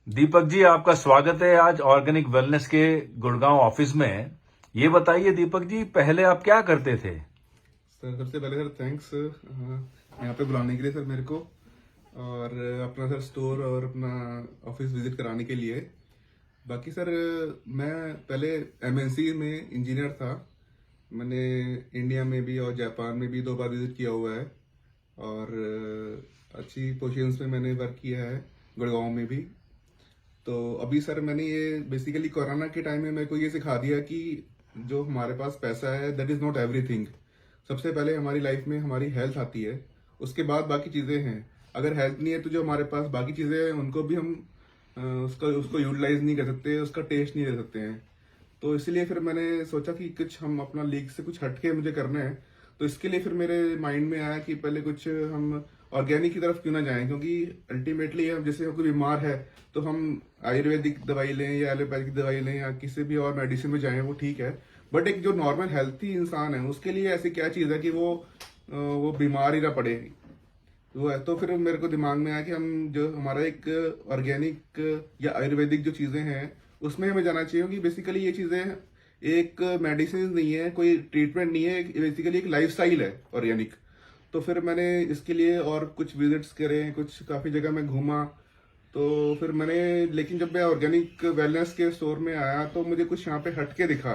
दीपक जी, आपका स्वागत है आज ऑर्गेनिक वेलनेस के गुड़गांव ऑफिस में। ये बताइए दीपक जी, पहले आप क्या करते थे? सर सबसे पहले सर थैंक्स यहाँ पे बुलाने के लिए सर मेरे को, और अपना सर स्टोर और अपना ऑफिस विजिट कराने के लिए। बाकी सर मैं पहले एमएनसी में इंजीनियर था। मैंने इंडिया में भी और जापान में भी 2 बार विजिट किया हुआ है, और अच्छी पोजीशंस में मैंने वर्क किया है गुड़गांव में भी। तो अभी सर मैंने ये बेसिकली कोरोना के टाइम में मेरे को ये सिखा दिया कि जो हमारे पास पैसा है दैट इज नॉट एवरीथिंग। सबसे पहले हमारी लाइफ में हमारी हेल्थ आती है, उसके बाद बाकी चीजें हैं। अगर हेल्थ नहीं है तो जो हमारे पास बाकी चीजें हैं उनको भी हम उसको यूटिलाइज नहीं कर सकते, उसका टेस्ट नहीं ले सकते हैं। तो इसलिए फिर मैंने सोचा कि कुछ हम अपना लीग से कुछ हटके मुझे करना है। तो इसके लिए फिर मेरे माइंड में आया कि पहले कुछ हम ऑर्गेनिक की तरफ क्यों ना जाएं, क्योंकि अल्टीमेटली हम जैसे कोई बीमार है तो हम आयुर्वेदिक दवाई लें या एलोपैथिक दवाई लें या किसी भी और मेडिसिन में जाएं, वो ठीक है। बट एक जो नॉर्मल हेल्थी इंसान है उसके लिए ऐसी क्या चीज है कि वो बीमार ही ना पड़े। वो है तो फिर मेरे को दिमाग में आया कि हम जो हमारा एक ऑर्गेनिक या आयुर्वेदिक जो चीजें हैं उसमें हमें जाना चाहिए, क्योंकि बेसिकली ये चीजें एक मेडिसिन नहीं है, कोई ट्रीटमेंट नहीं है, बेसिकली एक लाइफस्टाइल है ऑर्गेनिक। तो फिर मैंने इसके लिए और कुछ विजिट्स करे, कुछ काफी जगह मैं घूमा। तो फिर मैंने, लेकिन जब मैं ऑर्गेनिक वेलनेस के स्टोर में आया तो मुझे कुछ यहाँ पे हटके दिखा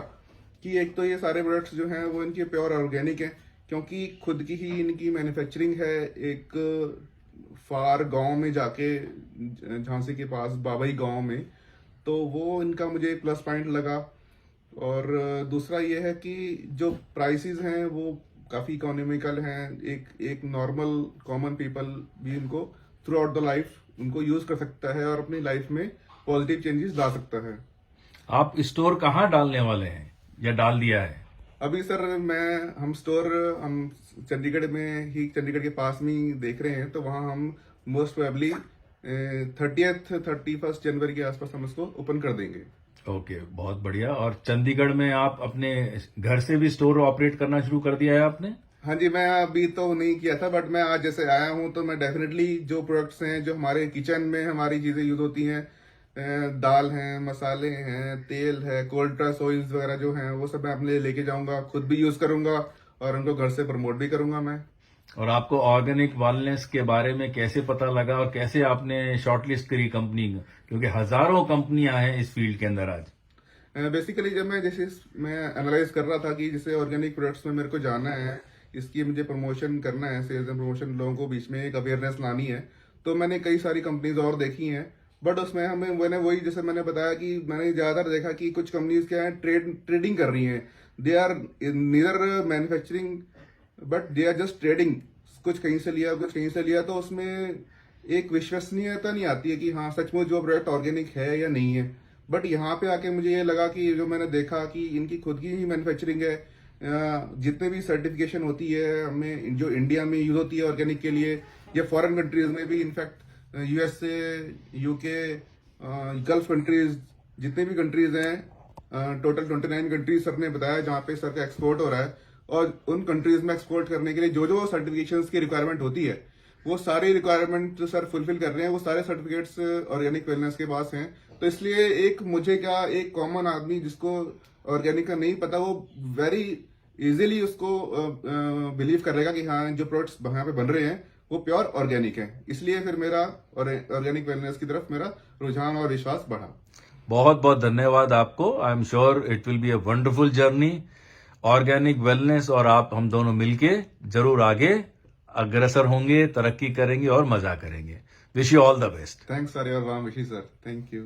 कि एक तो ये सारे प्रोडक्ट्स जो हैं वो इनके प्योर ऑर्गेनिक हैं, क्योंकि खुद की ही इनकी मैन्युफैक्चरिंग है एक फार गांव में जाके, झांसी के पास बाबई गांव में। तो वो इनका मुझे एक प्लस पॉइंट लगा। और दूसरा ये है कि जो प्राइसेस हैं वो काफी इकोनॉमिकल हैं। एक एक नॉर्मल कॉमन पीपल भी इनको थ्रू आउट द लाइफ उनको यूज कर सकता है और अपनी लाइफ में पॉजिटिव चेंजेस ला सकता है। आप स्टोर कहाँ डालने वाले हैं या डाल दिया है? अभी सर हम चंडीगढ़ में ही, चंडीगढ़ के पास में ही देख रहे हैं। तो वहाँ हम मोस्ट प्रोबेबली 31 जनवरी के आसपास हम इसको ओपन कर देंगे। ओके, बहुत बढ़िया। और चंडीगढ़ में आप अपने घर से भी स्टोर ऑपरेट करना शुरू कर दिया है आपने? हाँ जी, मैं अभी तो नहीं किया था, बट मैं आज जैसे आया हूँ तो मैं डेफिनेटली जो प्रोडक्ट्स हैं जो हमारे किचन में हमारी चीजें यूज होती हैं, दाल हैं, मसाले हैं, तेल है, कोल्ड प्रेस ऑयल्स वगैरह जो हैं वो सब मैं अपने लिए लेके जाऊंगा, खुद भी यूज करूंगा और उनको घर से प्रमोट भी करूंगा मैं। और आपको ऑर्गेनिक वेलनेस के बारे में कैसे पता लगा और कैसे आपने शॉर्टलिस्ट करी कंपनी, क्योंकि हजारों कंपनियां हैं इस फील्ड के अंदर आज? बेसिकली जब मैं एनालाइज कर रहा था कि जैसे ऑर्गेनिक प्रोडक्ट्स में मेरे को जाना है, इसकी मुझे प्रमोशन करना है, सेल्स एंड प्रमोशन, लोगों को बीच में एक अवेयरनेस लानी है, तो मैंने कई सारी कंपनीज और देखी हैं। बट उसमें मैंने वही जैसे मैंने बताया कि मैंने ज्यादातर देखा कि कुछ कंपनीज क्या है, ट्रेडिंग कर रही हैं। They are neither manufacturing but they are just trading. कुछ कहीं से लिया, कुछ कहीं से लिया, तो उसमें एक विश्वसनीयता नहीं आती है कि हाँ सचमुच जो प्रोडक्ट ऑर्गेनिक है या नहीं है। बट यहाँ पे आके मुझे ये लगा कि जो मैंने देखा कि इनकी खुद की ही मैन्युफैक्चरिंग है। जितने भी सर्टिफिकेशन होती है हमें जो इंडिया में यूज होती है ऑर्गेनिक के लिए, या फॉरेन कंट्रीज में भी, in fact USA, UK, gulf countries, जितने भी कंट्रीज हैं, टोटल 29 कंट्रीज सर ने बताया जहाँ पे सर का एक्सपोर्ट हो रहा है। और उन कंट्रीज में एक्सपोर्ट करने के लिए जो जो सर्टिफिकेशंस की रिक्वायरमेंट होती है वो सारी रिक्वायरमेंट जो सर फुलफिल कर रहे हैं, वो सारे सर्टिफिकेट्स ऑर्गेनिक वेलनेस के पास हैं। तो इसलिए एक कॉमन आदमी जिसको ऑर्गेनिक का नहीं पता, वो वेरी इजीली उसको बिलीव करेगा कि हाँ जो प्रोडक्ट्स यहाँ पे बन रहे हैं वो प्योर ऑर्गेनिक है। इसलिए फिर मेरा ऑर्गेनिक वेलनेस की तरफ मेरा रुझान और विश्वास बढ़ा। बहुत बहुत धन्यवाद आपको। I am sure it will be a wonderful journey. Organic wellness और आप, हम दोनों मिलके जरूर आगे अग्रसर होंगे, तरक्की करेंगे और मजा करेंगे। Wish you all the best. Thanks for your warm wishes sir, thank you.